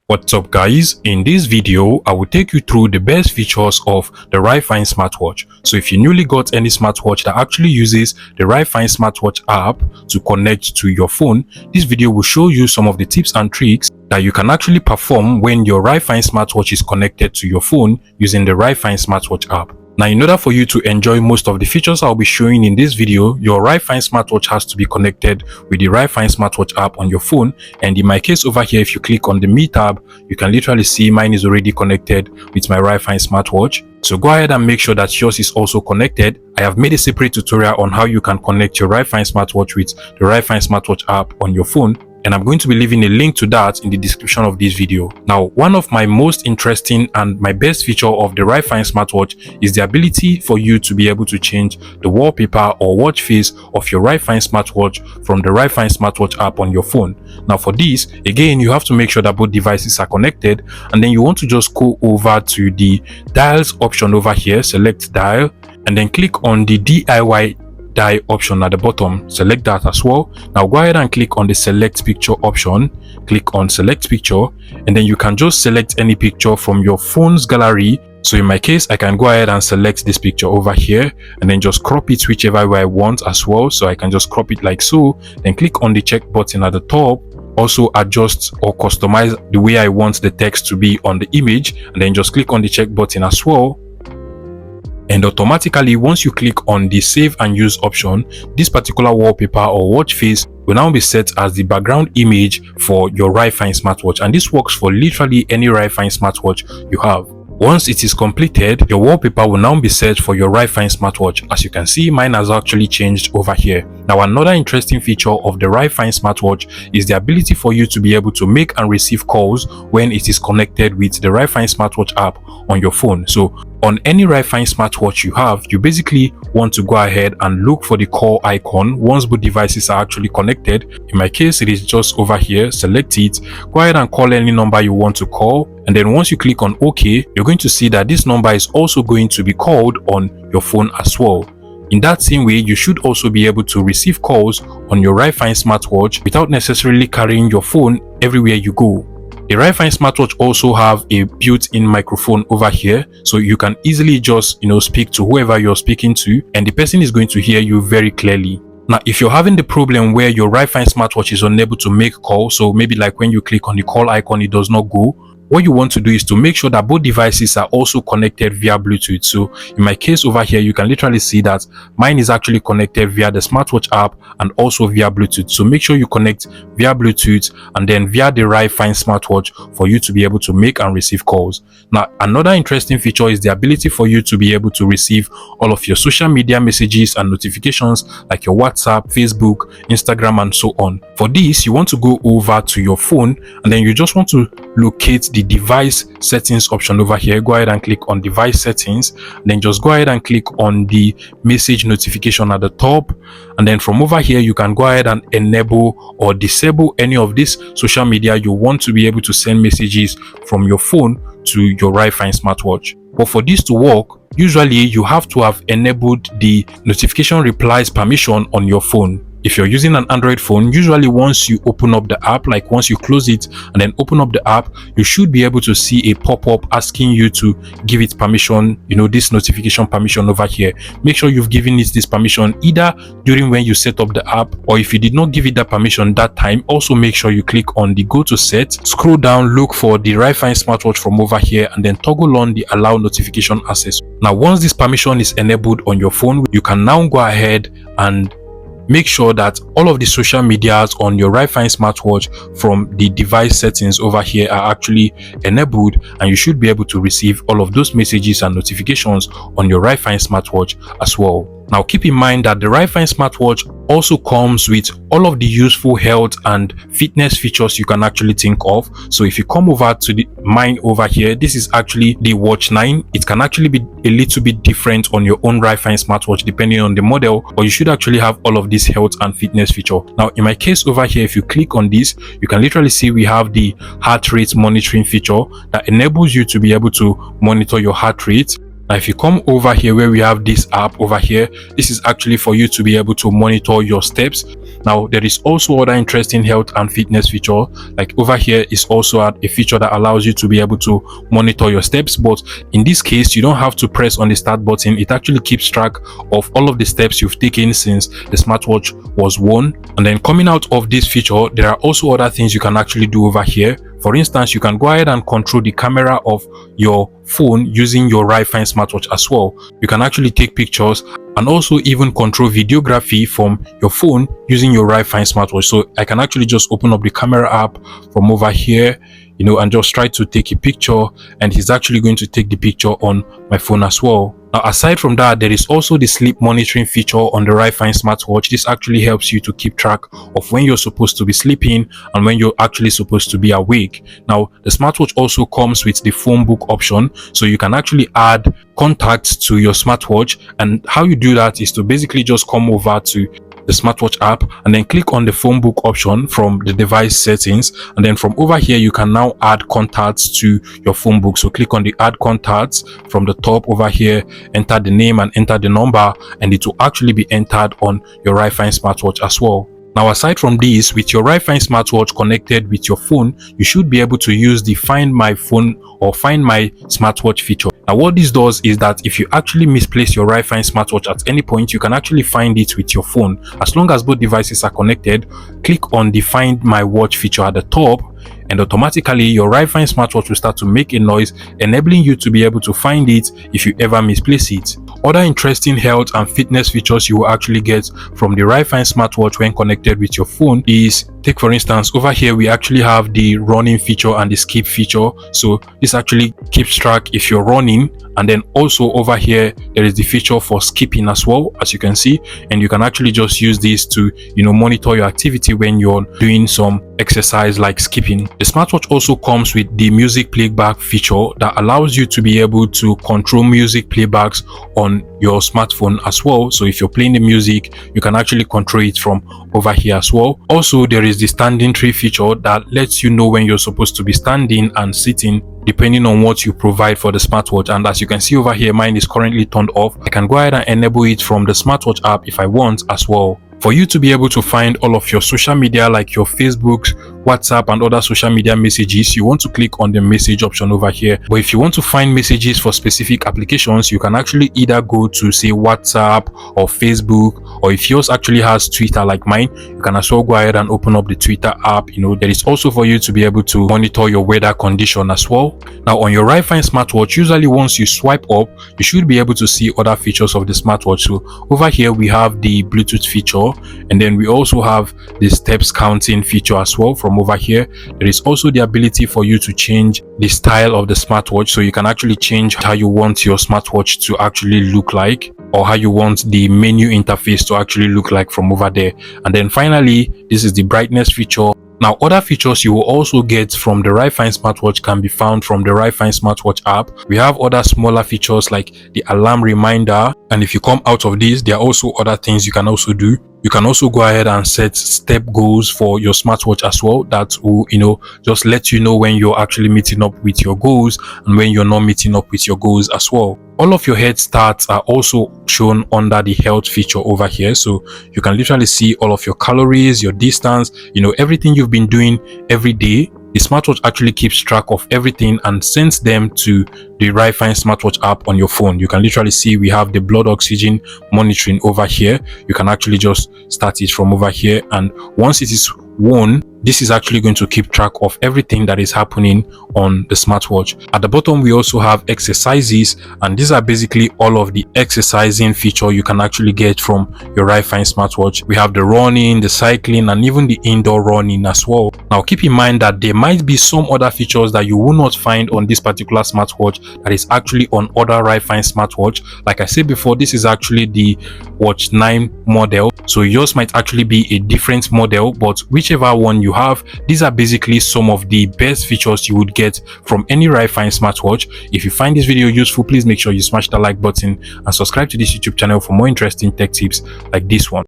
What's up guys, in this video I will take you through the best features of the HryFine Smartwatch. So if you newly got any smartwatch that actually uses the HryFine Smartwatch app to connect to your phone, this video will show you some of the tips and tricks that you can actually perform when your HryFine Smartwatch is connected to your phone using the HryFine Smartwatch app. Now, in order for you to enjoy most of the features I'll be showing in this video, your HryFine Smartwatch has to be connected with the HryFine Smartwatch app on your phone. And in my case over here, if you click on the Me tab, you can literally see mine is already connected with my HryFine Smartwatch. So go ahead and make sure that yours is also connected. I have made a separate tutorial on how you can connect your HryFine Smartwatch with the HryFine Smartwatch app on your phone, and I'm going to be leaving a link to that in the description of this video. Now, one of my most interesting and my best feature of the HryFine Smartwatch is the ability for you to be able to change the wallpaper or watch face of your HryFine Smartwatch from the HryFine Smartwatch app on your phone. Now for this, again, you have to make sure that both devices are connected, and then you want to just go over to the dials option over here, select dial, and then click on the DIY dial option at the bottom. Select that as well. Now go ahead and click on the select picture option, click on select picture, and then you can just select any picture from your phone's gallery. So in my case, I can go ahead and select this picture over here and then just crop it whichever way I want as well. So I can just crop it like so, then click on the check button at the top, also adjust or customize the way I want the text to be on the image, and then just click on the check button as well. And automatically, once you click on the save and use option, this particular wallpaper or watch face will now be set as the background image for your HryFine Smartwatch, and this works for literally any HryFine Smartwatch you have. Once it is completed, your wallpaper will now be set for your HryFine Smartwatch. As you can see, mine has actually changed over here. Now, another interesting feature of the HryFine Smartwatch is the ability for you to be able to make and receive calls when it is connected with the HryFine Smartwatch app on your phone. So on any HryFine Smartwatch you have, you basically want to go ahead and look for the call icon once both devices are actually connected. In my case, it is just over here. Select it, go ahead and call any number you want to call, and then once you click on OK, you're going to see that this number is also going to be called on your phone as well. In that same way, you should also be able to receive calls on your HryFine Smartwatch without necessarily carrying your phone everywhere you go. The HryFine Smartwatch also have a built-in microphone over here, so you can easily just speak to whoever you're speaking to, and the person is going to hear you very clearly. Now, if you're having the problem where your HryFine Smartwatch is unable to make calls, so maybe like when you click on the call icon, it does not go, what you want to do is to make sure that both devices are also connected via Bluetooth. So in my case over here, you can literally see that mine is actually connected via the smartwatch app and also via Bluetooth. So make sure you connect via Bluetooth and then via the HryFine Smartwatch for you to be able to make and receive calls. Now, another interesting feature is the ability for you to be able to receive all of your social media messages and notifications like your WhatsApp, Facebook, Instagram, and so on. For this, you want to go over to your phone and then you just want to locate the device settings option over here. Go ahead and click on device settings, then just go ahead and click on the message notification at the top, and then from over here you can go ahead and enable or disable any of this social media you want to be able to send messages from your phone to your HryFine Smartwatch. But for this to work, usually you have to have enabled the notification replies permission on your phone. If you're using an Android phone, usually once you open up the app, like once you close it and then open up the app, you should be able to see a pop-up asking you to give it permission, this notification permission over here. Make sure you've given it this permission either during when you set up the app, or if you did not give it that permission that time, also make sure you click on the go to set, scroll down, look for the HryFine Smartwatch from over here, and then toggle on the allow notification access. Now, once this permission is enabled on your phone, you can now go ahead and make sure that all of the social medias on your HryFine Smartwatch from the device settings over here are actually enabled, and you should be able to receive all of those messages and notifications on your HryFine Smartwatch as well. Now, keep in mind that the HryFine Smartwatch also comes with all of the useful health and fitness features you can actually think of. So if you come over to the mine over here, this is actually the Watch 9. It can actually be a little bit different on your own HryFine Smartwatch depending on the model, but you should actually have all of this health and fitness feature. Now, in my case over here, if you click on this, you can literally see we have the heart rate monitoring feature that enables you to be able to monitor your heart rate. Now, if you come over here where we have this app over here, this is actually for you to be able to monitor your steps. Now there is also other interesting health and fitness feature. Like over here is also a feature that allows you to be able to monitor your steps, but in this case you don't have to press on the start button. It actually keeps track of all of the steps you've taken since the smartwatch was worn. And then coming out of this feature, there are also other things you can actually do over here. For instance, you can go ahead and control the camera of your phone using your HryFine smartwatch as well. You can actually take pictures and also even control videography from your phone using your HryFine smartwatch. So I can actually just open up the camera app from over here, and just try to take a picture, and he's actually going to take the picture on my phone as well. Now, aside from that, there is also the sleep monitoring feature on the HryFine smartwatch. This actually helps you to keep track of when you're supposed to be sleeping and when you're actually supposed to be awake. Now, the smartwatch also comes with the phone book option, so you can actually add contacts to your smartwatch. And how you do that is to basically just come over to the smartwatch app and then click on the phone book option from the device settings, and then from over here you can now add contacts to your phone book. So click on the add contacts from the top over here, enter the name and enter the number, and it will actually be entered on your HryFine smartwatch as well. Now, aside from this, with your HryFine smartwatch connected with your phone, you should be able to use the Find My Phone or Find My Smartwatch feature. Now, what this does is that if you actually misplace your HryFine smartwatch at any point, you can actually find it with your phone. As long as both devices are connected, click on the Find My Watch feature at the top, and automatically your HryFine smartwatch will start to make a noise, enabling you to be able to find it if you ever misplace it. Other interesting health and fitness features you will actually get from the HryFine smartwatch when connected with your phone is, take for instance, over here we actually have the running feature and the skip feature. So this actually keeps track if you're running, and then also over here there is the feature for skipping as well, as you can see, and you can actually just use this to monitor your activity when you're doing some exercise like skipping. The smartwatch also comes with the music playback feature that allows you to be able to control music playbacks on your smartphone as well. So if you're playing the music, you can actually control it from over here as well. Also, there is the standing tree feature that lets you know when you're supposed to be standing and sitting depending on what you provide for the smartwatch. And as you can see over here, mine is currently turned off. I can go ahead and enable it from the smartwatch app if I want as well. For you to be able to find all of your social media like your Facebook, WhatsApp and other social media messages, you want to click on the message option over here. But if you want to find messages for specific applications, you can actually either go to say WhatsApp or Facebook, or if yours actually has Twitter like mine, you can as well go ahead and open up the Twitter app. There is also for you to be able to monitor your weather condition as well. Now on your HryFine smartwatch, usually once you swipe up, you should be able to see other features of the smartwatch. So over here we have the Bluetooth feature, and then we also have the steps counting feature as well. From over here there is also the ability for you to change the style of the smartwatch, so you can actually change how you want your smartwatch to actually look like, or how you want the menu interface to actually look like from over there. And then finally, this is the brightness feature. Now, other features you will also get from the HryFine smartwatch can be found from the HryFine smartwatch app. We have other smaller features like the alarm reminder, and if you come out of this, there are also other things you can also do. You can also go ahead and set step goals for your smartwatch as well. That will, just let you know when you're actually meeting up with your goals and when you're not meeting up with your goals as well. All of your health stats are also shown under the health feature over here. So you can literally see all of your calories, your distance, everything you've been doing every day. The smartwatch actually keeps track of everything and sends them to the HryFine smartwatch app on your phone. You can literally see we have the blood oxygen monitoring over here. You can actually just start it from over here, and once it is worn, this is actually going to keep track of everything that is happening on the smartwatch. At the bottom we also have exercises, and these are basically all of the exercising feature you can actually get from your HryFine smartwatch. We have the running, the cycling, and even the indoor running as well. Now keep in mind that there might be some other features that you will not find on this particular smartwatch that is actually on other HryFine smartwatch. Like I said before, this is actually the Watch 9 model, so yours might actually be a different model, but whichever one you have, these are basically some of the best features you would get from any HryFine smartwatch. If you find this video useful, please make sure you smash the like button and subscribe to this YouTube channel for more interesting tech tips like this one.